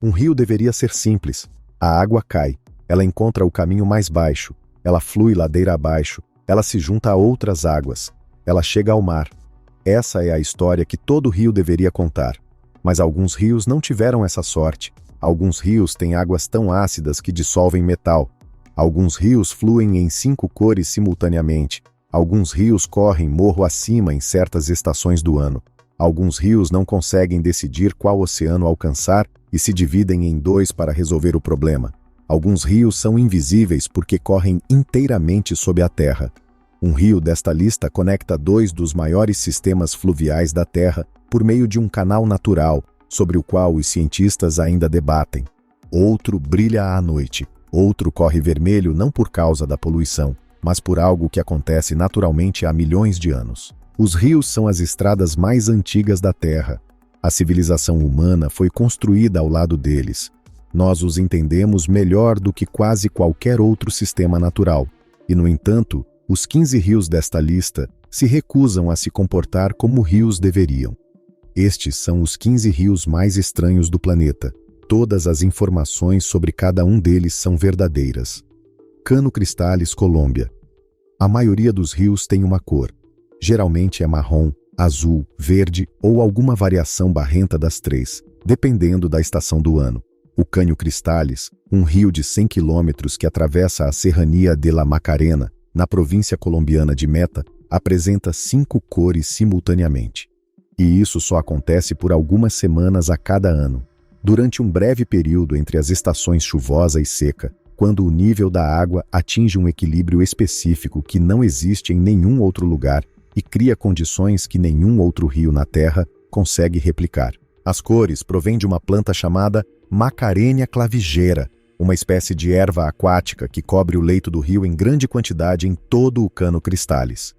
Um rio deveria ser simples. A água cai, ela encontra o caminho mais baixo, ela flui ladeira abaixo, ela se junta a outras águas, ela chega ao mar. Essa é a história que todo rio deveria contar. Mas alguns rios não tiveram essa sorte. Alguns rios têm águas tão ácidas que dissolvem metal. Alguns rios fluem em 5 cores simultaneamente. Alguns rios correm morro acima em certas estações do ano. Alguns rios não conseguem decidir qual oceano alcançar e se dividem em 2 para resolver o problema. Alguns rios são invisíveis porque correm inteiramente sob a terra. Um rio desta lista conecta 2 dos maiores sistemas fluviais da Terra por meio de um canal natural, sobre o qual os cientistas ainda debatem. Outro brilha à noite, outro corre vermelho não por causa da poluição, mas por algo que acontece naturalmente há milhões de anos. Os rios são as estradas mais antigas da Terra. A civilização humana foi construída ao lado deles. Nós os entendemos melhor do que quase qualquer outro sistema natural. E, no entanto, os 15 rios desta lista se recusam a se comportar como rios deveriam. Estes são os 15 rios mais estranhos do planeta. Todas as informações sobre cada um deles são verdadeiras. Cano Cristales, Colômbia. A maioria dos rios tem uma cor. Geralmente é marrom, azul, verde ou alguma variação barrenta das 3, dependendo da estação do ano. O Cano Cristales, um rio de 100 quilômetros que atravessa a Serranía de la Macarena, na província colombiana de Meta, apresenta 5 cores simultaneamente. E isso só acontece por algumas semanas a cada ano. Durante um breve período entre as estações chuvosa e seca, quando o nível da água atinge um equilíbrio específico que não existe em nenhum outro lugar e cria condições que nenhum outro rio na Terra consegue replicar. As cores provêm de uma planta chamada Macarenia clavigeira, uma espécie de erva aquática que cobre o leito do rio em grande quantidade em todo o Cano Cristales.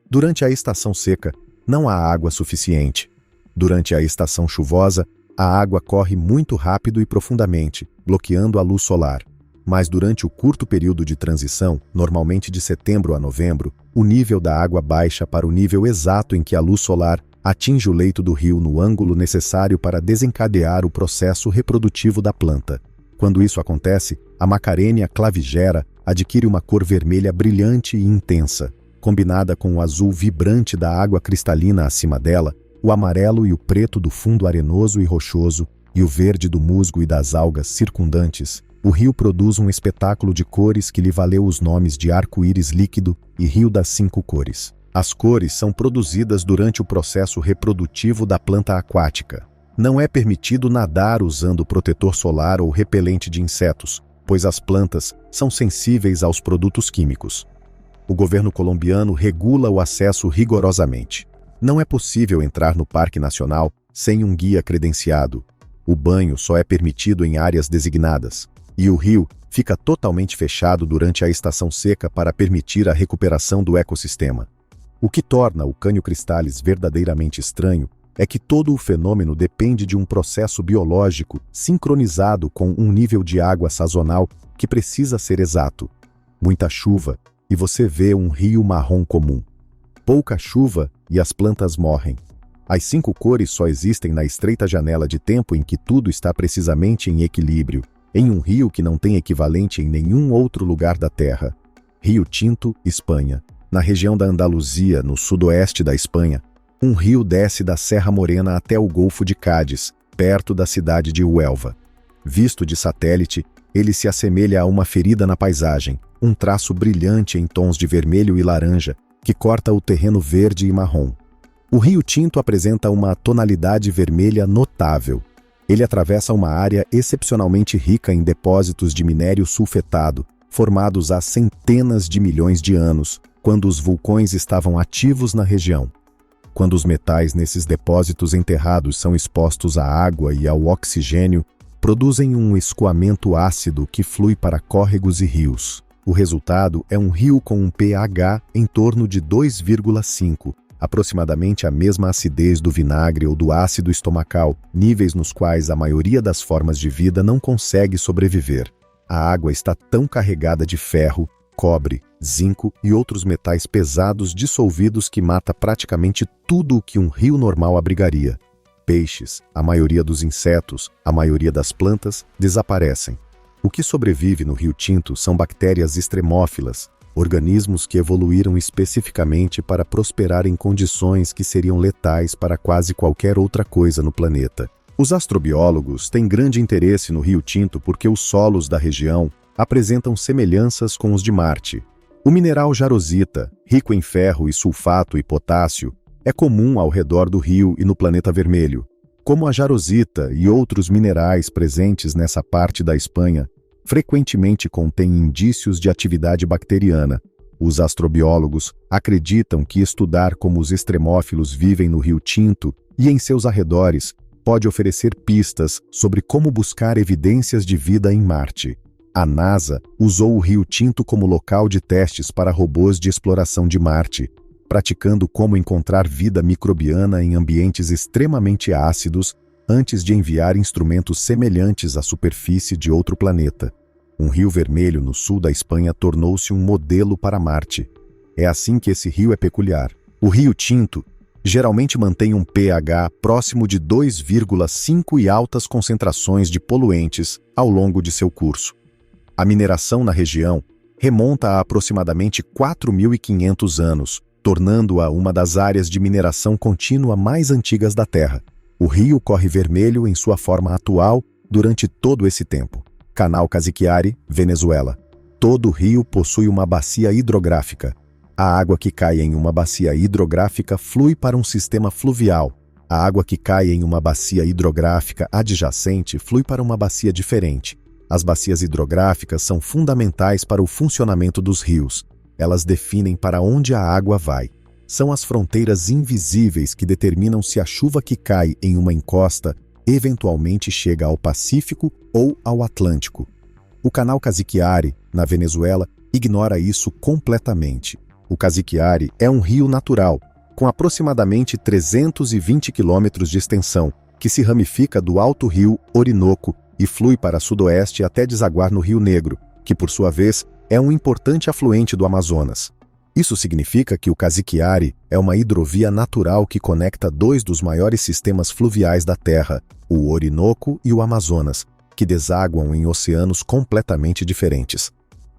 Durante a estação seca, não há água suficiente. Durante a estação chuvosa, a água corre muito rápido e profundamente, bloqueando a luz solar. Mas durante o curto período de transição, normalmente de setembro a novembro, o nível da água baixa para o nível exato em que a luz solar atinge o leito do rio no ângulo necessário para desencadear o processo reprodutivo da planta. Quando isso acontece, a Macarenia clavigeira adquire uma cor vermelha brilhante e intensa. Combinada com o azul vibrante da água cristalina acima dela, o amarelo e o preto do fundo arenoso e rochoso, e o verde do musgo e das algas circundantes, o rio produz um espetáculo de cores que lhe valeu os nomes de arco-íris líquido e rio das 5 cores. As cores são produzidas durante o processo reprodutivo da planta aquática. Não é permitido nadar usando protetor solar ou repelente de insetos, pois as plantas são sensíveis aos produtos químicos. O governo colombiano regula o acesso rigorosamente. Não é possível entrar no Parque Nacional sem um guia credenciado. O banho só é permitido em áreas designadas. E o rio fica totalmente fechado durante a estação seca para permitir a recuperação do ecossistema. O que torna o Cano Cristales verdadeiramente estranho é que todo o fenômeno depende de um processo biológico sincronizado com um nível de água sazonal que precisa ser exato. Muita chuva, e você vê um rio marrom comum. Pouca chuva e as plantas morrem. As 5 cores só existem na estreita janela de tempo em que tudo está precisamente em equilíbrio, em um rio que não tem equivalente em nenhum outro lugar da Terra. Rio Tinto, Espanha. Na região da Andaluzia, no sudoeste da Espanha, um rio desce da Serra Morena até o Golfo de Cádiz, perto da cidade de Huelva. Visto de satélite, ele se assemelha a uma ferida na paisagem, um traço brilhante em tons de vermelho e laranja, que corta o terreno verde e marrom. O Rio Tinto apresenta uma tonalidade vermelha notável. Ele atravessa uma área excepcionalmente rica em depósitos de minério sulfetado, formados há centenas de milhões de anos, quando os vulcões estavam ativos na região. Quando os metais nesses depósitos enterrados são expostos à água e ao oxigênio, produzem um escoamento ácido que flui para córregos e rios. O resultado é um rio com um pH em torno de 2,5, aproximadamente a mesma acidez do vinagre ou do ácido estomacal, níveis nos quais a maioria das formas de vida não consegue sobreviver. A água está tão carregada de ferro, cobre, zinco e outros metais pesados dissolvidos que mata praticamente tudo o que um rio normal abrigaria. peixes, a maioria dos insetos, a maioria das plantas desaparecem. O que sobrevive no Rio Tinto são bactérias extremófilas, organismos que evoluíram especificamente para prosperar em condições que seriam letais para quase qualquer outra coisa no planeta. Os astrobiólogos têm grande interesse no Rio Tinto porque os solos da região apresentam semelhanças com os de Marte. O mineral jarosita, rico em ferro e sulfato e potássio, é comum ao redor do rio e no planeta vermelho. Como a jarosita e outros minerais presentes nessa parte da Espanha frequentemente contêm indícios de atividade bacteriana, os astrobiólogos acreditam que estudar como os extremófilos vivem no Rio Tinto e em seus arredores pode oferecer pistas sobre como buscar evidências de vida em Marte. A NASA usou o Rio Tinto como local de testes para robôs de exploração de Marte, praticando como encontrar vida microbiana em ambientes extremamente ácidos antes de enviar instrumentos semelhantes à superfície de outro planeta. Um rio vermelho no sul da Espanha tornou-se um modelo para Marte. É assim que esse rio é peculiar. O Rio Tinto geralmente mantém um pH próximo de 2,5 e altas concentrações de poluentes ao longo de seu curso. A mineração na região remonta a aproximadamente 4.500 anos, tornando-a uma das áreas de mineração contínua mais antigas da Terra. O rio corre vermelho em sua forma atual durante todo esse tempo. Canal Cassiquiare, Venezuela. Todo rio possui uma bacia hidrográfica. A água que cai em uma bacia hidrográfica flui para um sistema fluvial. A água que cai em uma bacia hidrográfica adjacente flui para uma bacia diferente. As bacias hidrográficas são fundamentais para o funcionamento dos rios. Elas definem para onde a água vai. São as fronteiras invisíveis que determinam se a chuva que cai em uma encosta eventualmente chega ao Pacífico ou ao Atlântico. O canal Cassiquiare, na Venezuela, ignora isso completamente. O Cassiquiare é um rio natural, com aproximadamente 320 quilômetros de extensão, que se ramifica do alto rio Orinoco e flui para sudoeste até desaguar no Rio Negro, que por sua vez é um importante afluente do Amazonas. Isso significa que o Cassiquiare é uma hidrovia natural que conecta dois dos maiores sistemas fluviais da Terra, o Orinoco e o Amazonas, que desaguam em oceanos completamente diferentes.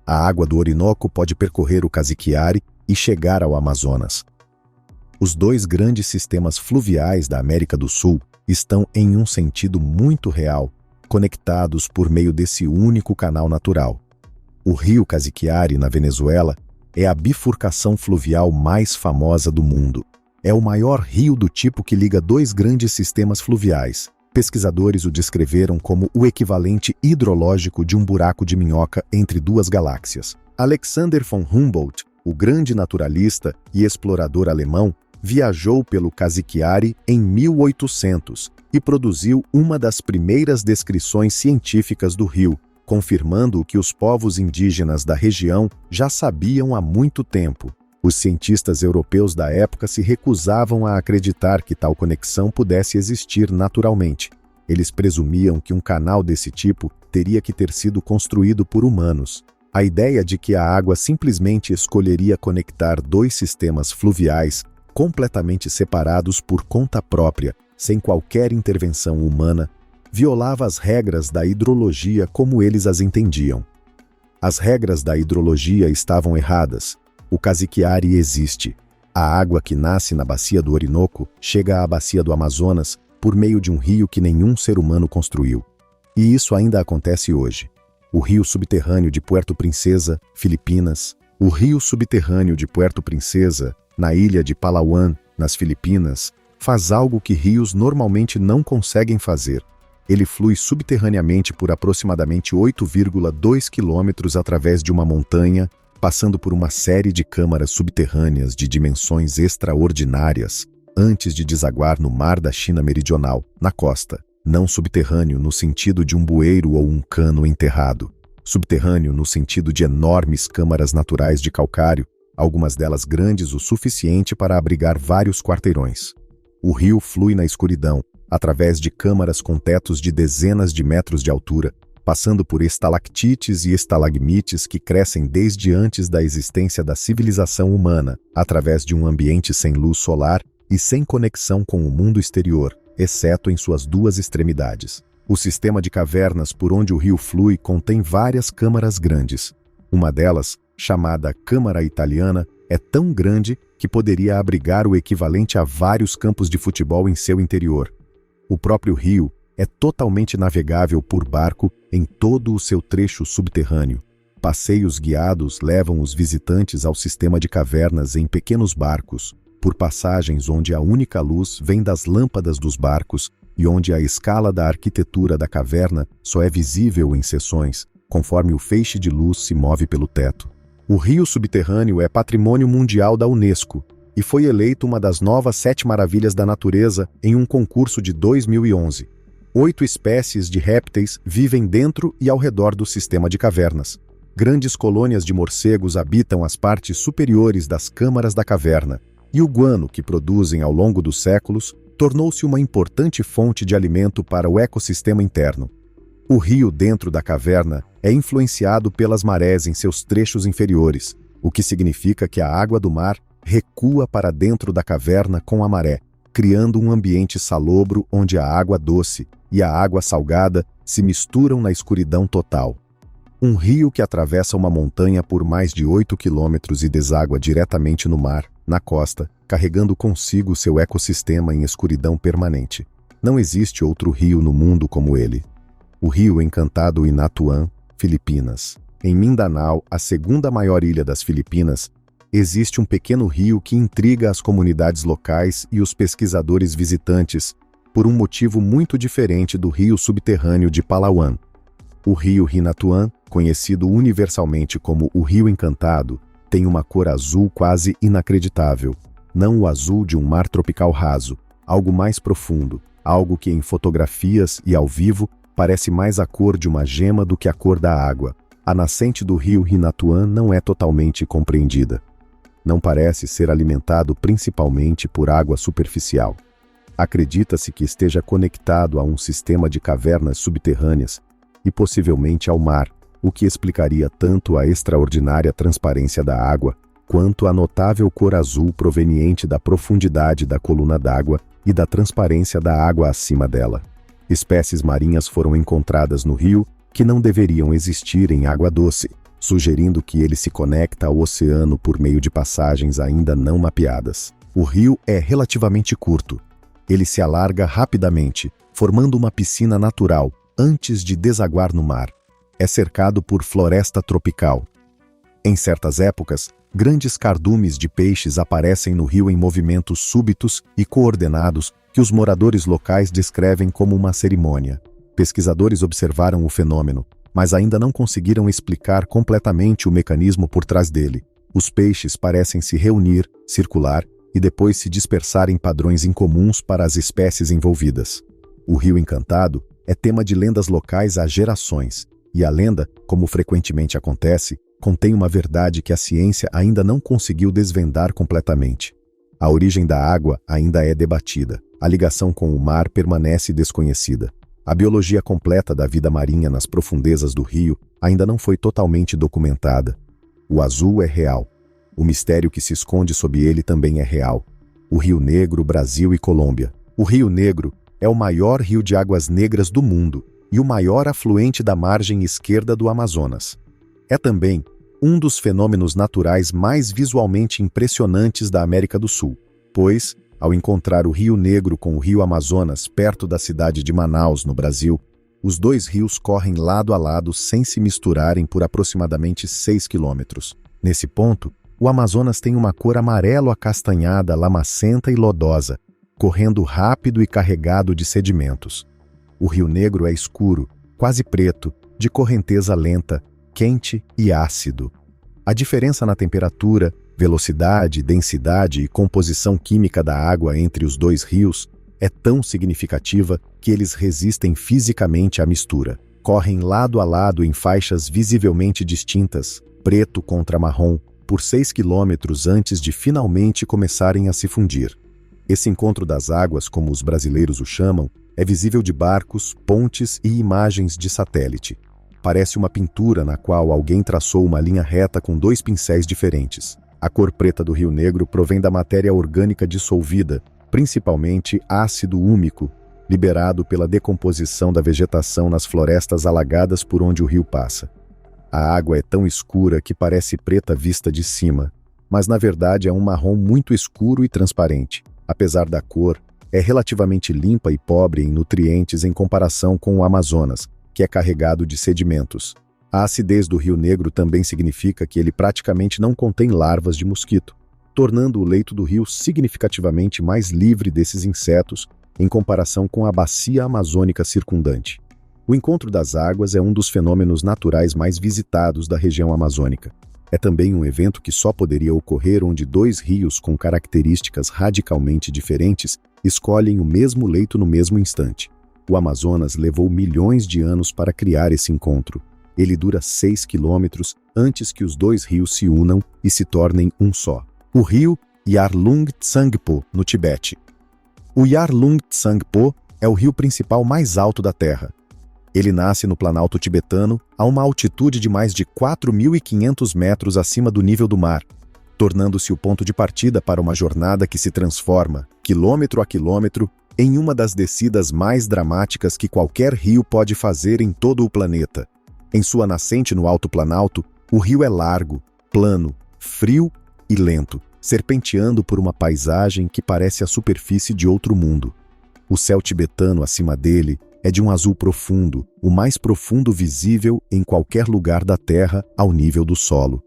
A água do Orinoco pode percorrer o Cassiquiare e chegar ao Amazonas. Os dois grandes sistemas fluviais da América do Sul estão em um sentido muito real, conectados por meio desse único canal natural. O rio Cassiquiare, na Venezuela, é a bifurcação fluvial mais famosa do mundo. É o maior rio do tipo que liga dois grandes sistemas fluviais. Pesquisadores o descreveram como o equivalente hidrológico de um buraco de minhoca entre duas galáxias. Alexander von Humboldt, o grande naturalista e explorador alemão, viajou pelo Cassiquiare em 1800 e produziu uma das primeiras descrições científicas do rio, confirmando o que os povos indígenas da região já sabiam há muito tempo. Os cientistas europeus da época se recusavam a acreditar que tal conexão pudesse existir naturalmente. Eles presumiam que um canal desse tipo teria que ter sido construído por humanos. A ideia de que a água simplesmente escolheria conectar dois sistemas fluviais completamente separados por conta própria, sem qualquer intervenção humana, violava as regras da hidrologia como eles as entendiam. As regras da hidrologia estavam erradas. O Cassiquiare existe. A água que nasce na bacia do Orinoco chega à bacia do Amazonas por meio de um rio que nenhum ser humano construiu. E isso ainda acontece hoje. O rio subterrâneo de Puerto Princesa, Filipinas. O rio subterrâneo de Puerto Princesa, na ilha de Palawan, nas Filipinas, faz algo que rios normalmente não conseguem fazer. Ele flui subterraneamente por aproximadamente 8,2 quilômetros através de uma montanha, passando por uma série de câmaras subterrâneas de dimensões extraordinárias, antes de desaguar no Mar da China Meridional, na costa. Não subterrâneo no sentido de um bueiro ou um cano enterrado. Subterrâneo no sentido de enormes câmaras naturais de calcário, algumas delas grandes o suficiente para abrigar vários quarteirões. O rio flui na escuridão, através de câmaras com tetos de dezenas de metros de altura, passando por estalactites e estalagmites que crescem desde antes da existência da civilização humana, através de um ambiente sem luz solar e sem conexão com o mundo exterior, exceto em suas duas extremidades. O sistema de cavernas por onde o rio flui contém várias câmaras grandes. Uma delas, chamada Câmara Italiana, é tão grande que poderia abrigar o equivalente a vários campos de futebol em seu interior. O próprio rio é totalmente navegável por barco em todo o seu trecho subterrâneo. Passeios guiados levam os visitantes ao sistema de cavernas em pequenos barcos, por passagens onde a única luz vem das lâmpadas dos barcos e onde a escala da arquitetura da caverna só é visível em seções, conforme o feixe de luz se move pelo teto. O rio subterrâneo é patrimônio mundial da Unesco e foi eleito uma das novas 7 maravilhas da natureza em um concurso de 2011. 8 espécies de répteis vivem dentro e ao redor do sistema de cavernas. Grandes colônias de morcegos habitam as partes superiores das câmaras da caverna, e o guano que produzem ao longo dos séculos tornou-se uma importante fonte de alimento para o ecossistema interno. O rio dentro da caverna é influenciado pelas marés em seus trechos inferiores, o que significa que a água do mar recua para dentro da caverna com a maré, criando um ambiente salobro onde a água doce e a água salgada se misturam na escuridão total. Um rio que atravessa uma montanha por mais de 8 quilômetros e deságua diretamente no mar, na costa, carregando consigo seu ecossistema em escuridão permanente. Não existe outro rio no mundo como ele. O Rio Encantado Inatuan, Filipinas. Em Mindanao, a segunda maior ilha das Filipinas, existe um pequeno rio que intriga as comunidades locais e os pesquisadores visitantes por um motivo muito diferente do rio subterrâneo de Palawan. O rio Hinatuan, conhecido universalmente como o Rio Encantado, tem uma cor azul quase inacreditável. Não o azul de um mar tropical raso, algo mais profundo, algo que em fotografias e ao vivo parece mais a cor de uma gema do que a cor da água. A nascente do rio Hinatuan não é totalmente compreendida. Não parece ser alimentado principalmente por água superficial. Acredita-se que esteja conectado a um sistema de cavernas subterrâneas e possivelmente ao mar, o que explicaria tanto a extraordinária transparência da água, quanto a notável cor azul proveniente da profundidade da coluna d'água e da transparência da água acima dela. Espécies marinhas foram encontradas no rio que não deveriam existir em água doce, sugerindo que ele se conecta ao oceano por meio de passagens ainda não mapeadas. O rio é relativamente curto. Ele se alarga rapidamente, formando uma piscina natural antes de desaguar no mar. É cercado por floresta tropical. Em certas épocas, grandes cardumes de peixes aparecem no rio em movimentos súbitos e coordenados que os moradores locais descrevem como uma cerimônia. Pesquisadores observaram o fenômeno, mas ainda não conseguiram explicar completamente o mecanismo por trás dele. Os peixes parecem se reunir, circular e depois se dispersar em padrões incomuns para as espécies envolvidas. O Rio Encantado é tema de lendas locais há gerações, e a lenda, como frequentemente acontece, contém uma verdade que a ciência ainda não conseguiu desvendar completamente. A origem da água ainda é debatida. A ligação com o mar permanece desconhecida. A biologia completa da vida marinha nas profundezas do rio ainda não foi totalmente documentada. O azul é real. O mistério que se esconde sob ele também é real. O Rio Negro, Brasil e Colômbia. O Rio Negro é o maior rio de águas negras do mundo e o maior afluente da margem esquerda do Amazonas. É também um dos fenômenos naturais mais visualmente impressionantes da América do Sul, pois, ao encontrar o Rio Negro com o Rio Amazonas perto da cidade de Manaus, no Brasil, os dois rios correm lado a lado sem se misturarem por aproximadamente 6 quilômetros. Nesse ponto, o Amazonas tem uma cor amarelo-acastanhada, lamacenta e lodosa, correndo rápido e carregado de sedimentos. O Rio Negro é escuro, quase preto, de correnteza lenta, quente e ácido. A diferença na temperatura, velocidade, densidade e composição química da água entre os dois rios é tão significativa que eles resistem fisicamente à mistura. Correm lado a lado em faixas visivelmente distintas, preto contra marrom, por 6 quilômetros antes de finalmente começarem a se fundir. Esse encontro das águas, como os brasileiros o chamam, é visível de barcos, pontes e imagens de satélite. Parece uma pintura na qual alguém traçou uma linha reta com 2 pincéis diferentes. A cor preta do Rio Negro provém da matéria orgânica dissolvida, principalmente ácido úmico, liberado pela decomposição da vegetação nas florestas alagadas por onde o rio passa. A água é tão escura que parece preta vista de cima, mas na verdade é um marrom muito escuro e transparente. Apesar da cor, é relativamente limpa e pobre em nutrientes em comparação com o Amazonas, que é carregado de sedimentos. A acidez do Rio Negro também significa que ele praticamente não contém larvas de mosquito, tornando o leito do rio significativamente mais livre desses insetos em comparação com a bacia amazônica circundante. O encontro das águas é um dos fenômenos naturais mais visitados da região amazônica. É também um evento que só poderia ocorrer onde dois rios com características radicalmente diferentes escolhem o mesmo leito no mesmo instante. O Amazonas levou milhões de anos para criar esse encontro. Ele dura 6 quilômetros antes que os dois rios se unam e se tornem um só. O rio Yarlung Tsangpo, no Tibete. O Yarlung Tsangpo é o rio principal mais alto da Terra. Ele nasce no Planalto Tibetano, a uma altitude de mais de 4.500 metros acima do nível do mar, tornando-se o ponto de partida para uma jornada que se transforma, quilômetro a quilômetro, em uma das descidas mais dramáticas que qualquer rio pode fazer em todo o planeta. Em sua nascente no Alto Planalto, o rio é largo, plano, frio e lento, serpenteando por uma paisagem que parece a superfície de outro mundo. O céu tibetano acima dele é de um azul profundo, o mais profundo visível em qualquer lugar da Terra ao nível do solo.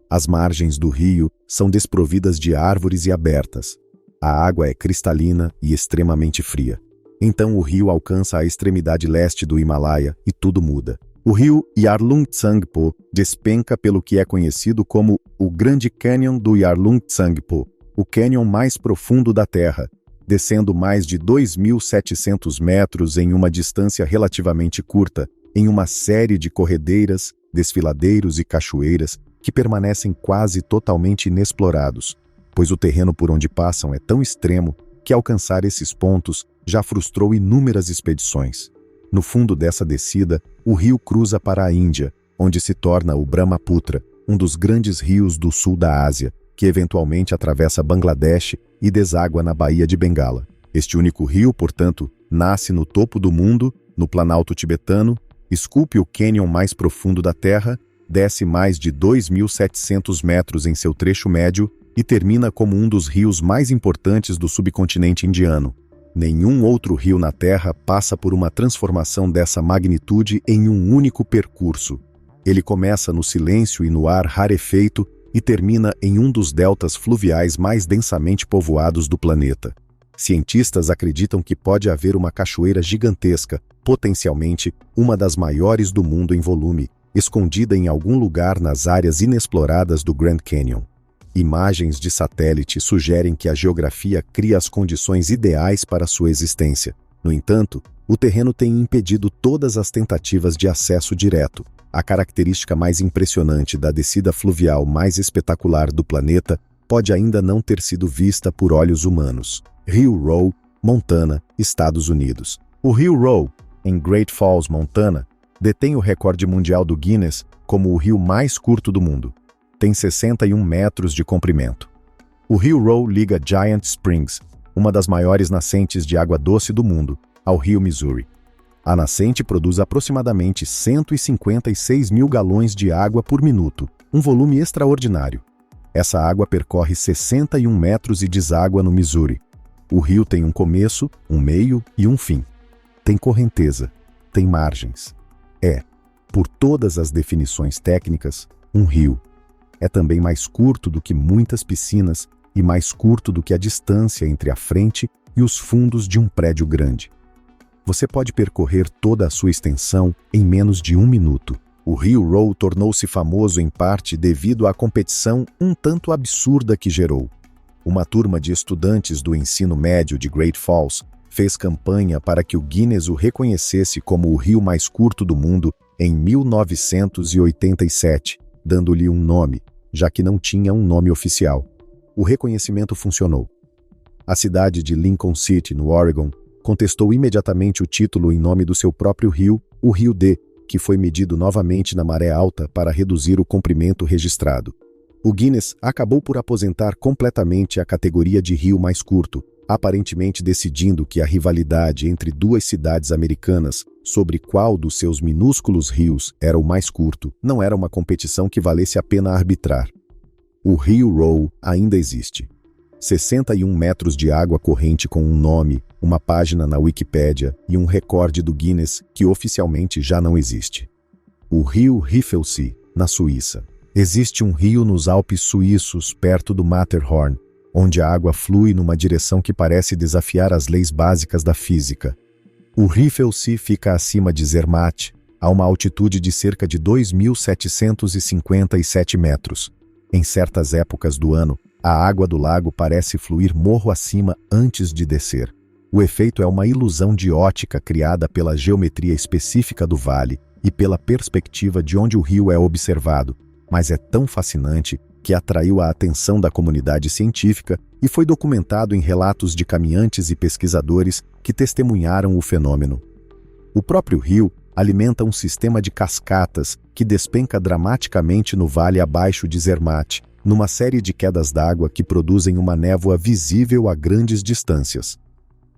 As margens do rio são desprovidas de árvores e abertas. A água é cristalina e extremamente fria. Então o rio alcança a extremidade leste do Himalaia e tudo muda. O rio Yarlung Tsangpo despenca pelo que é conhecido como o Grande Canyon do Yarlung Tsangpo, o cânion mais profundo da Terra, descendo mais de 2.700 metros em uma distância relativamente curta, em uma série de corredeiras, desfiladeiros e cachoeiras que permanecem quase totalmente inexplorados, pois o terreno por onde passam é tão extremo que alcançar esses pontos já frustrou inúmeras expedições. No fundo dessa descida, o rio cruza para a Índia, onde se torna o Brahmaputra, um dos grandes rios do sul da Ásia, que eventualmente atravessa Bangladesh e deságua na Baía de Bengala. Este único rio, portanto, nasce no topo do mundo, no Planalto Tibetano, esculpe o cânion mais profundo da Terra, desce mais de 2.700 metros em seu trecho médio e termina como um dos rios mais importantes do subcontinente indiano. Nenhum outro rio na Terra passa por uma transformação dessa magnitude em um único percurso. Ele começa no silêncio e no ar rarefeito e termina em um dos deltas fluviais mais densamente povoados do planeta. Cientistas acreditam que pode haver uma cachoeira gigantesca, potencialmente uma das maiores do mundo em volume, escondida em algum lugar nas áreas inexploradas do Grand Canyon. Imagens de satélite sugerem que a geografia cria as condições ideais para sua existência. No entanto, o terreno tem impedido todas as tentativas de acesso direto. A característica mais impressionante da descida fluvial mais espetacular do planeta pode ainda não ter sido vista por olhos humanos. Rio Rowe, Montana, Estados Unidos. O rio Rowe, em Great Falls, Montana, detém o recorde mundial do Guinness como o rio mais curto do mundo. Tem 61 metros de comprimento. O rio Rowe liga Giant Springs, uma das maiores nascentes de água doce do mundo, ao rio Missouri. A nascente produz aproximadamente 156 mil galões de água por minuto, um volume extraordinário. Essa água percorre 61 metros e deságua no Missouri. O rio tem um começo, um meio e um fim. Tem correnteza, tem margens. É, por todas as definições técnicas, um rio. É também mais curto do que muitas piscinas e mais curto do que a distância entre a frente e os fundos de um prédio grande. Você pode percorrer toda a sua extensão em menos de 1 minuto. O rio Rowe tornou-se famoso em parte devido à competição um tanto absurda que gerou. Uma turma de estudantes do ensino médio de Great Falls fez campanha para que o Guinness o reconhecesse como o rio mais curto do mundo em 1987, dando-lhe um nome, já que não tinha um nome oficial. O reconhecimento funcionou. A cidade de Lincoln City, no Oregon, contestou imediatamente o título em nome do seu próprio rio, o Rio D, que foi medido novamente na maré alta para reduzir o comprimento registrado. O Guinness acabou por aposentar completamente a categoria de rio mais curto, aparentemente decidindo que a rivalidade entre duas cidades americanas sobre qual dos seus minúsculos rios era o mais curto não era uma competição que valesse a pena arbitrar. O rio Roe ainda existe. 61 metros de água corrente com um nome, uma página na Wikipédia e um recorde do Guinness que oficialmente já não existe. O rio Riffelsee, na Suíça. Existe um rio nos Alpes suíços, perto do Matterhorn, onde a água flui numa direção que parece desafiar as leis básicas da física. O Riffelsee fica acima de Zermatt, a uma altitude de cerca de 2.757 metros. Em certas épocas do ano, a água do lago parece fluir morro acima antes de descer. O efeito é uma ilusão de ótica criada pela geometria específica do vale e pela perspectiva de onde o rio é observado, mas é tão fascinante que atraiu a atenção da comunidade científica e foi documentado em relatos de caminhantes e pesquisadores que testemunharam o fenômeno. O próprio rio alimenta um sistema de cascatas que despenca dramaticamente no vale abaixo de Zermatt, numa série de quedas d'água que produzem uma névoa visível a grandes distâncias.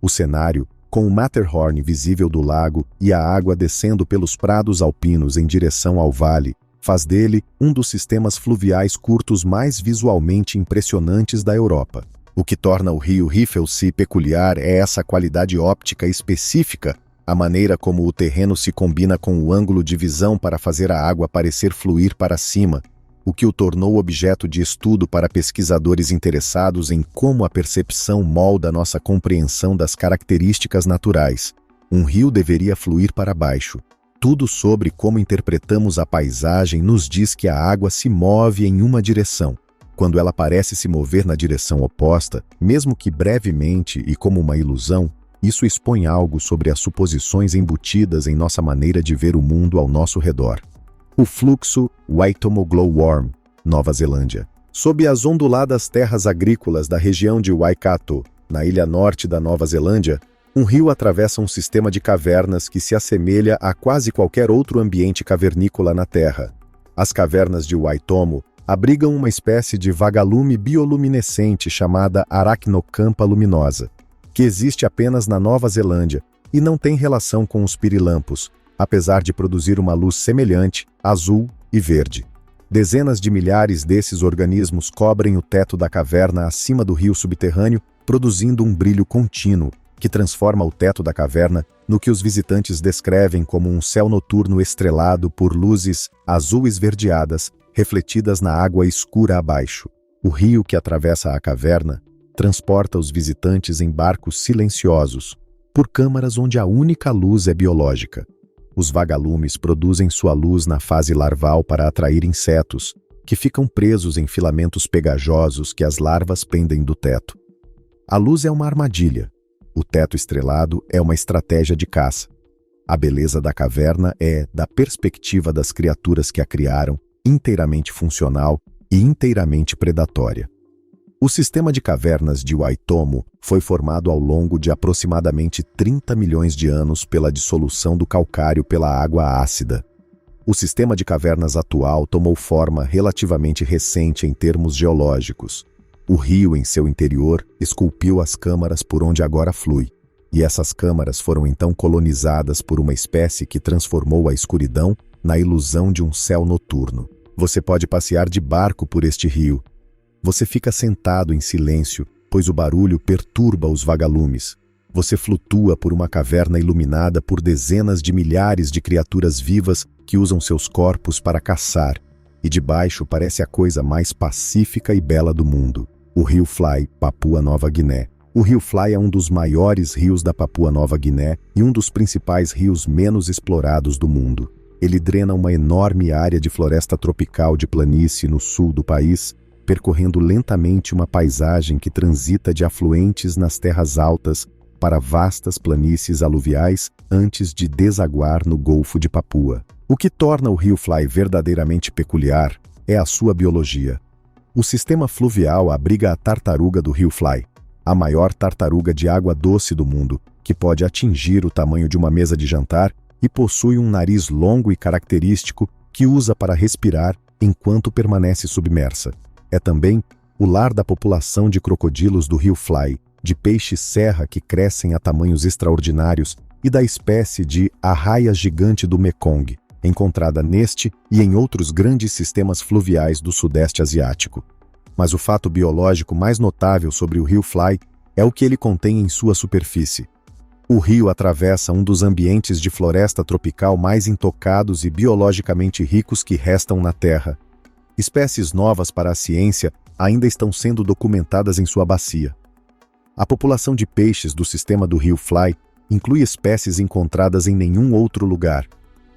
O cenário, com o Matterhorn visível do lago e a água descendo pelos prados alpinos em direção ao vale, faz dele um dos sistemas fluviais curtos mais visualmente impressionantes da Europa. O que torna o rio Riffelsee peculiar é essa qualidade óptica específica, a maneira como o terreno se combina com o ângulo de visão para fazer a água parecer fluir para cima, o que o tornou objeto de estudo para pesquisadores interessados em como a percepção molda nossa compreensão das características naturais. Um rio deveria fluir para baixo. Tudo sobre como interpretamos a paisagem nos diz que a água se move em uma direção. Quando ela parece se mover na direção oposta, mesmo que brevemente e como uma ilusão, isso expõe algo sobre as suposições embutidas em nossa maneira de ver o mundo ao nosso redor. O fluxo Waitomo Glowworm, Nova Zelândia. Sob as onduladas terras agrícolas da região de Waikato, na ilha norte da Nova Zelândia, um rio atravessa um sistema de cavernas que se assemelha a quase qualquer outro ambiente cavernícola na Terra. As cavernas de Waitomo abrigam uma espécie de vagalume bioluminescente chamada Arachnocampa luminosa, que existe apenas na Nova Zelândia e não tem relação com os pirilampos, apesar de produzir uma luz semelhante, azul e verde. Dezenas de milhares desses organismos cobrem o teto da caverna acima do rio subterrâneo, produzindo um brilho contínuo, que transforma o teto da caverna no que os visitantes descrevem como um céu noturno estrelado por luzes azul-esverdeadas refletidas na água escura abaixo. O rio que atravessa a caverna transporta os visitantes em barcos silenciosos, por câmaras onde a única luz é biológica. Os vagalumes produzem sua luz na fase larval para atrair insetos, que ficam presos em filamentos pegajosos que as larvas pendem do teto. A luz é uma armadilha. O teto estrelado é uma estratégia de caça. A beleza da caverna é, da perspectiva das criaturas que a criaram, inteiramente funcional e inteiramente predatória. O sistema de cavernas de Waitomo foi formado ao longo de aproximadamente 30 milhões de anos pela dissolução do calcário pela água ácida. O sistema de cavernas atual tomou forma relativamente recente em termos geológicos. O rio, em seu interior, esculpiu as câmaras por onde agora flui, e essas câmaras foram então colonizadas por uma espécie que transformou a escuridão na ilusão de um céu noturno. Você pode passear de barco por este rio. Você fica sentado em silêncio, pois o barulho perturba os vagalumes. Você flutua por uma caverna iluminada por dezenas de milhares de criaturas vivas que usam seus corpos para caçar, e debaixo parece a coisa mais pacífica e bela do mundo. O rio Fly, Papua Nova Guiné. O rio Fly é um dos maiores rios da Papua Nova Guiné e um dos principais rios menos explorados do mundo. Ele drena uma enorme área de floresta tropical de planície no sul do país, percorrendo lentamente uma paisagem que transita de afluentes nas terras altas para vastas planícies aluviais antes de desaguar no Golfo de Papua. O que torna o rio Fly verdadeiramente peculiar é a sua biologia. O sistema fluvial abriga a tartaruga do rio Fly, a maior tartaruga de água doce do mundo, que pode atingir o tamanho de uma mesa de jantar e possui um nariz longo e característico que usa para respirar enquanto permanece submersa. É também o lar da população de crocodilos do rio Fly, de peixes-serra que crescem a tamanhos extraordinários e da espécie de arraia gigante do Mekong, encontrada neste e em outros grandes sistemas fluviais do Sudeste Asiático. Mas o fato biológico mais notável sobre o rio Fly é o que ele contém em sua superfície. O rio atravessa um dos ambientes de floresta tropical mais intocados e biologicamente ricos que restam na Terra. Espécies novas para a ciência ainda estão sendo documentadas em sua bacia. A população de peixes do sistema do rio Fly inclui espécies encontradas em nenhum outro lugar.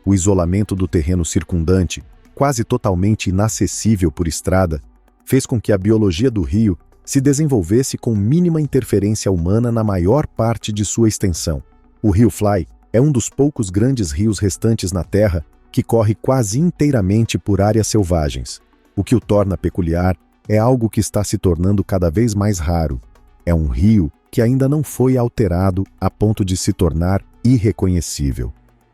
O isolamento do terreno circundante, quase totalmente inacessível por estrada, fez com que a biologia do rio se desenvolvesse com mínima interferência humana na maior parte de sua extensão. O rio Fly é um dos poucos grandes rios restantes na Terra que corre quase inteiramente por áreas selvagens. O que o torna peculiar é algo que está se tornando cada vez mais raro. É um rio que ainda não foi alterado a ponto de se tornar irreconhecível.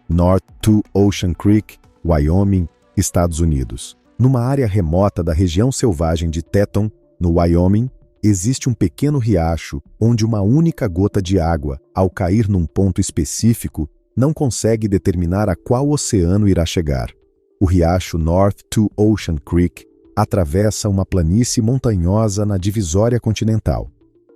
North Two Ocean Creek, Wyoming, Estados Unidos. Numa área remota da região selvagem de Teton, no Wyoming, existe um pequeno riacho onde uma única gota de água, ao cair num ponto específico, não consegue determinar a qual oceano irá chegar. O riacho North Two Ocean Creek atravessa uma planície montanhosa na divisória continental.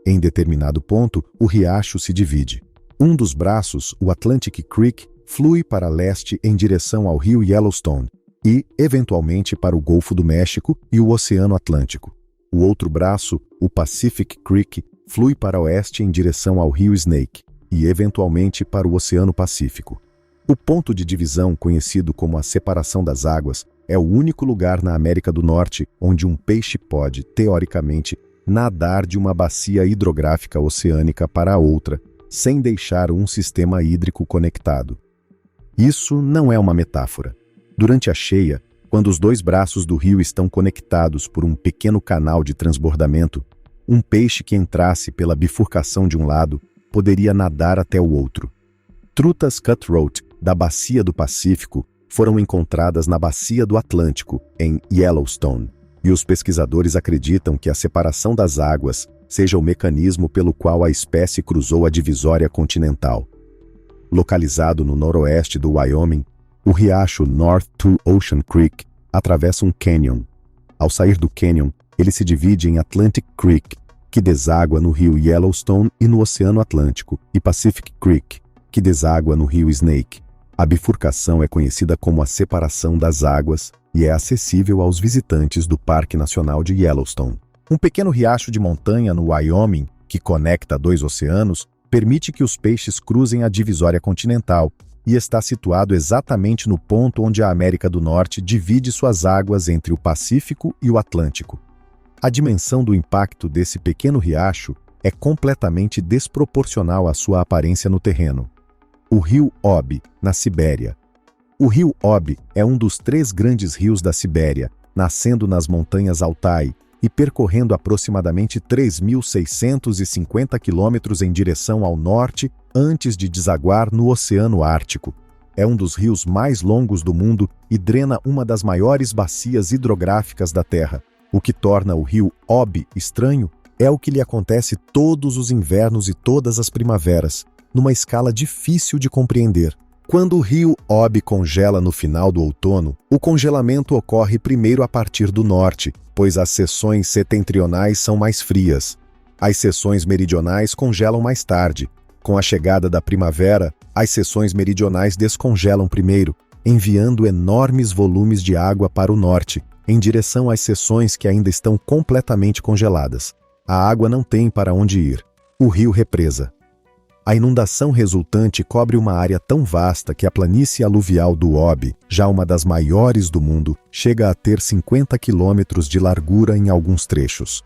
Em determinado ponto, o riacho se divide. Um dos braços, o Atlantic Creek, flui para leste em direção ao rio Yellowstone e, eventualmente, para o Golfo do México e o Oceano Atlântico. O outro braço, o Pacific Creek, flui para oeste em direção ao rio Snake e, eventualmente, para o Oceano Pacífico. O ponto de divisão, conhecido como a separação das águas, é o único lugar na América do Norte onde um peixe pode, teoricamente, nadar de uma bacia hidrográfica oceânica para outra, sem deixar um sistema hídrico conectado. Isso não é uma metáfora. Durante a cheia, quando os dois braços do rio estão conectados por um pequeno canal de transbordamento, um peixe que entrasse pela bifurcação de um lado poderia nadar até o outro. Trutas cutthroat da Bacia do Pacífico foram encontradas na Bacia do Atlântico, em Yellowstone, e os pesquisadores acreditam que a separação das águas seja o mecanismo pelo qual a espécie cruzou a divisória continental. Localizado no noroeste do Wyoming, o riacho North Two Ocean Creek atravessa um canyon. Ao sair do canyon, ele se divide em Atlantic Creek, que deságua no rio Yellowstone e no Oceano Atlântico, e Pacific Creek, que deságua no rio Snake. A bifurcação é conhecida como a separação das águas e é acessível aos visitantes do Parque Nacional de Yellowstone. Um pequeno riacho de montanha no Wyoming, que conecta dois oceanos, permite que os peixes cruzem a divisória continental e está situado exatamente no ponto onde a América do Norte divide suas águas entre o Pacífico e o Atlântico. A dimensão do impacto desse pequeno riacho é completamente desproporcional à sua aparência no terreno. O rio Obi, na Sibéria. O rio Obi é um dos 3 grandes rios da Sibéria, nascendo nas montanhas Altai e percorrendo aproximadamente 3.650 quilômetros em direção ao norte antes de desaguar no Oceano Ártico. É um dos rios mais longos do mundo e drena uma das maiores bacias hidrográficas da Terra. O que torna o rio Obi estranho é o que lhe acontece todos os invernos e todas as primaveras, numa escala difícil de compreender. Quando o rio Obi congela no final do outono, o congelamento ocorre primeiro a partir do norte, pois as seções setentrionais são mais frias. As seções meridionais congelam mais tarde. Com a chegada da primavera, as seções meridionais descongelam primeiro, enviando enormes volumes de água para o norte, em direção às seções que ainda estão completamente congeladas. A água não tem para onde ir. O rio represa. A inundação resultante cobre uma área tão vasta que a planície aluvial do Obi, já uma das maiores do mundo, chega a ter 50 quilômetros de largura em alguns trechos.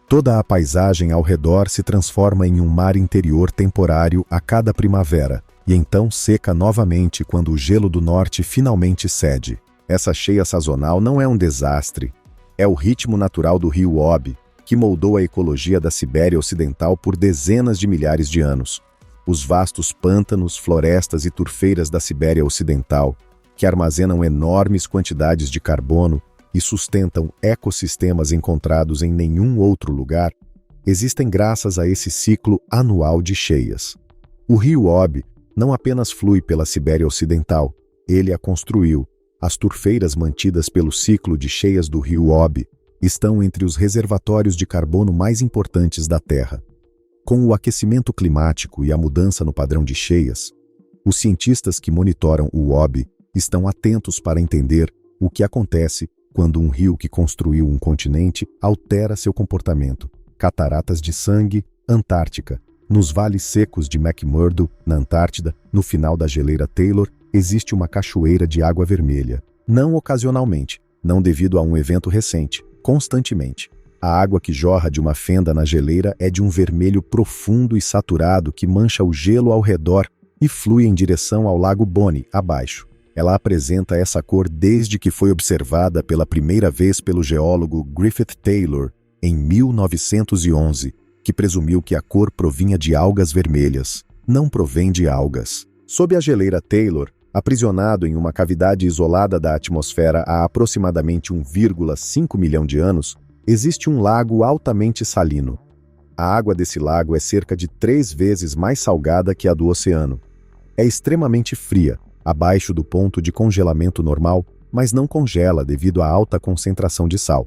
Toda a paisagem ao redor se transforma em um mar interior temporário a cada primavera, e então seca novamente quando o gelo do norte finalmente cede. Essa cheia sazonal não é um desastre. É o ritmo natural do rio Obi, que moldou a ecologia da Sibéria Ocidental por dezenas de milhares de anos. Os vastos pântanos, florestas e turfeiras da Sibéria Ocidental, que armazenam enormes quantidades de carbono e sustentam ecossistemas encontrados em nenhum outro lugar, existem graças a esse ciclo anual de cheias. O rio Obi não apenas flui pela Sibéria Ocidental, ele a construiu. As turfeiras mantidas pelo ciclo de cheias do rio Obi estão entre os reservatórios de carbono mais importantes da Terra. Com o aquecimento climático e a mudança no padrão de cheias, os cientistas que monitoram o Obi estão atentos para entender o que acontece quando um rio que construiu um continente altera seu comportamento. Cataratas de Sangue, Antártica. Nos vales secos de McMurdo, na Antártida, no final da geleira Taylor, existe uma cachoeira de água vermelha. Não ocasionalmente, não devido a um evento recente, constantemente. A água que jorra de uma fenda na geleira é de um vermelho profundo e saturado que mancha o gelo ao redor e flui em direção ao Lago Bonny, abaixo. Ela apresenta essa cor desde que foi observada pela primeira vez pelo geólogo Griffith Taylor, em 1911, que presumiu que a cor provinha de algas vermelhas. Não provém de algas. Sob a geleira Taylor, aprisionado em uma cavidade isolada da atmosfera há aproximadamente 1,5 milhão de anos, existe um lago altamente salino. A água desse lago é cerca de 3 vezes mais salgada que a do oceano. É extremamente fria, abaixo do ponto de congelamento normal, mas não congela devido à alta concentração de sal.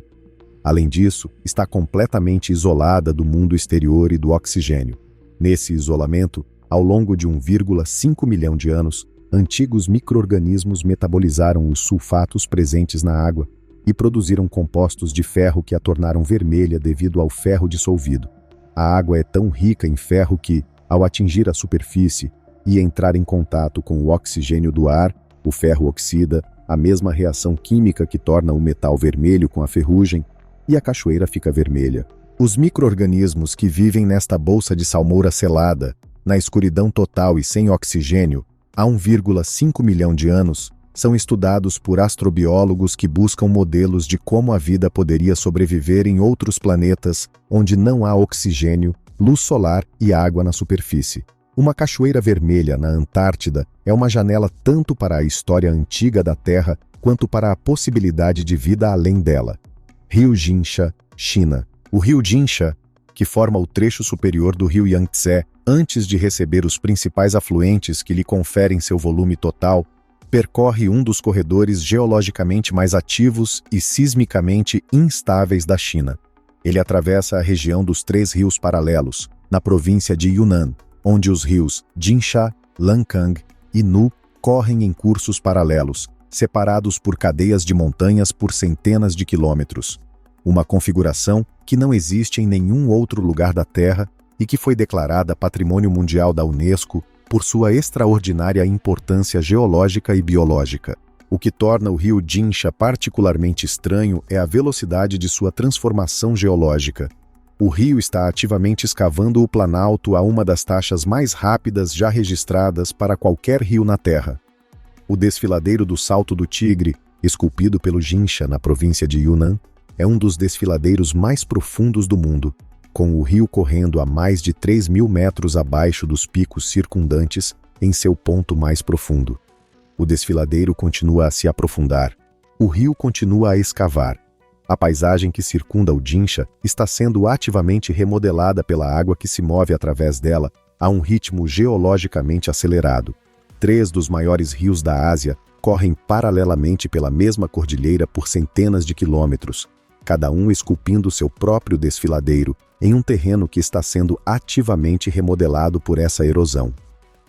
Além disso, está completamente isolada do mundo exterior e do oxigênio. Nesse isolamento, ao longo de 1,5 milhão de anos, antigos micro-organismos metabolizaram os sulfatos presentes na água e produziram compostos de ferro que a tornaram vermelha devido ao ferro dissolvido. A água é tão rica em ferro que, ao atingir a superfície e entrar em contato com o oxigênio do ar, o ferro oxida, a mesma reação química que torna o metal vermelho com a ferrugem, e a cachoeira fica vermelha. Os micro-organismos que vivem nesta bolsa de salmoura selada, na escuridão total e sem oxigênio, há 1,5 milhão de anos, são estudados por astrobiólogos que buscam modelos de como a vida poderia sobreviver em outros planetas onde não há oxigênio, luz solar e água na superfície. Uma cachoeira vermelha na Antártida é uma janela tanto para a história antiga da Terra quanto para a possibilidade de vida além dela. Rio Jinsha, China. O rio Jinsha, que forma o trecho superior do rio Yangtze, antes de receber os principais afluentes que lhe conferem seu volume total, percorre um dos corredores geologicamente mais ativos e sismicamente instáveis da China. Ele atravessa a região dos 3 rios paralelos, na província de Yunnan, onde os rios Jinsha, Lancang e Nu correm em cursos paralelos, separados por cadeias de montanhas por centenas de quilômetros. Uma configuração que não existe em nenhum outro lugar da Terra e que foi declarada Patrimônio Mundial da Unesco por sua extraordinária importância geológica e biológica. O que torna o rio Jinsha particularmente estranho é a velocidade de sua transformação geológica. O rio está ativamente escavando o planalto a uma das taxas mais rápidas já registradas para qualquer rio na Terra. O desfiladeiro do Salto do Tigre, esculpido pelo Jinsha na província de Yunnan, é um dos desfiladeiros mais profundos do mundo, com o rio correndo a mais de 3.000 metros abaixo dos picos circundantes em seu ponto mais profundo. O desfiladeiro continua a se aprofundar. O rio continua a escavar. A paisagem que circunda o Jinsha está sendo ativamente remodelada pela água que se move através dela a um ritmo geologicamente acelerado. 3 dos maiores rios da Ásia correm paralelamente pela mesma cordilheira por centenas de quilômetros, cada um esculpindo seu próprio desfiladeiro em um terreno que está sendo ativamente remodelado por essa erosão.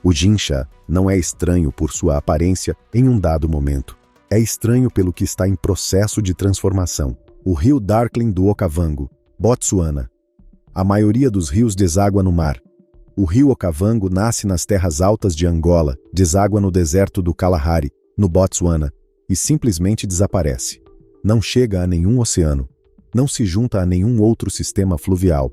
O Jinsha não é estranho por sua aparência em um dado momento. É estranho pelo que está em processo de transformação. O rio Darkling do Okavango, Botsuana. A maioria dos rios deságua no mar. O rio Okavango nasce nas terras altas de Angola, deságua no deserto do Kalahari, no Botsuana, e simplesmente desaparece. Não chega a nenhum oceano. Não se junta a nenhum outro sistema fluvial.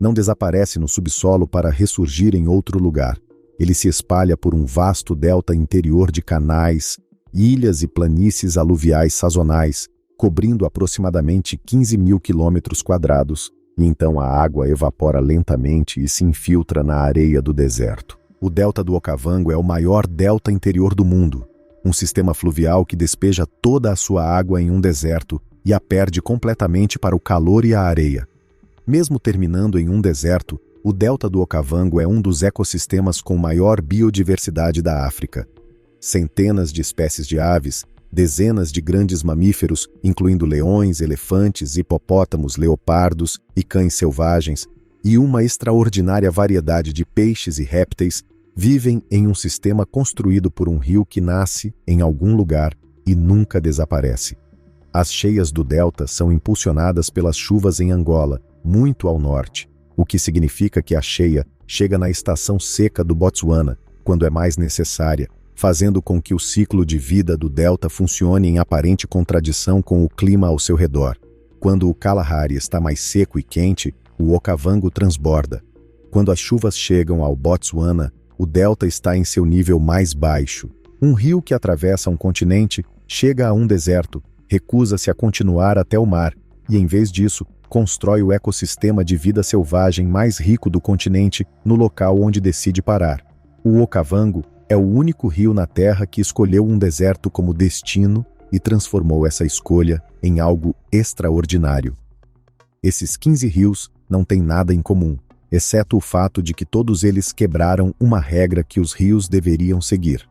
Não desaparece no subsolo para ressurgir em outro lugar. Ele se espalha por um vasto delta interior de canais, ilhas e planícies aluviais sazonais, cobrindo aproximadamente 15.000 quilômetros quadrados, e então a água evapora lentamente e se infiltra na areia do deserto. O delta do Okavango é o maior delta interior do mundo, um sistema fluvial que despeja toda a sua água em um deserto e a perde completamente para o calor e a areia. Mesmo terminando em um deserto, o delta do Okavango é um dos ecossistemas com maior biodiversidade da África. Centenas de espécies de aves, dezenas de grandes mamíferos, incluindo leões, elefantes, hipopótamos, leopardos e cães selvagens, e uma extraordinária variedade de peixes e répteis vivem em um sistema construído por um rio que nasce em algum lugar e nunca desaparece. As cheias do delta são impulsionadas pelas chuvas em Angola, muito ao norte, o que significa que a cheia chega na estação seca do Botsuana, quando é mais necessária, fazendo com que o ciclo de vida do delta funcione em aparente contradição com o clima ao seu redor. Quando o Kalahari está mais seco e quente, o Okavango transborda. Quando as chuvas chegam ao Botsuana, o delta está em seu nível mais baixo. Um rio que atravessa um continente chega a um deserto, recusa-se a continuar até o mar e, em vez disso, constrói o ecossistema de vida selvagem mais rico do continente no local onde decide parar. O Okavango é o único rio na Terra que escolheu um deserto como destino e transformou essa escolha em algo extraordinário. Esses 15 rios não têm nada em comum, exceto o fato de que todos eles quebraram uma regra que os rios deveriam seguir.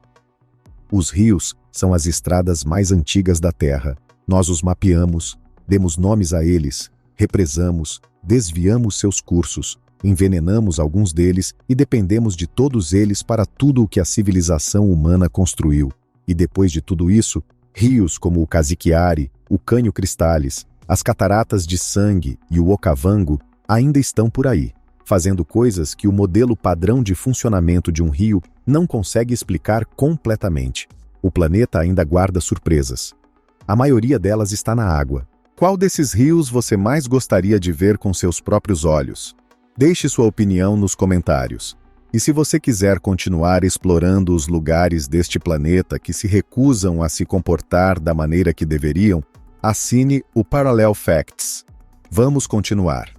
Os rios são as estradas mais antigas da Terra. Nós os mapeamos, demos nomes a eles, represamos, desviamos seus cursos, envenenamos alguns deles e dependemos de todos eles para tudo o que a civilização humana construiu. E depois de tudo isso, rios como o Casiquiare, o Canho Cristales, as Cataratas de Sangue e o Okavango ainda estão por aí, fazendo coisas que o modelo padrão de funcionamento de um rio não consegue explicar completamente. O planeta ainda guarda surpresas. A maioria delas está na água. Qual desses rios você mais gostaria de ver com seus próprios olhos? Deixe sua opinião nos comentários. E se você quiser continuar explorando os lugares deste planeta que se recusam a se comportar da maneira que deveriam, assine o Parallel Facts. Vamos continuar.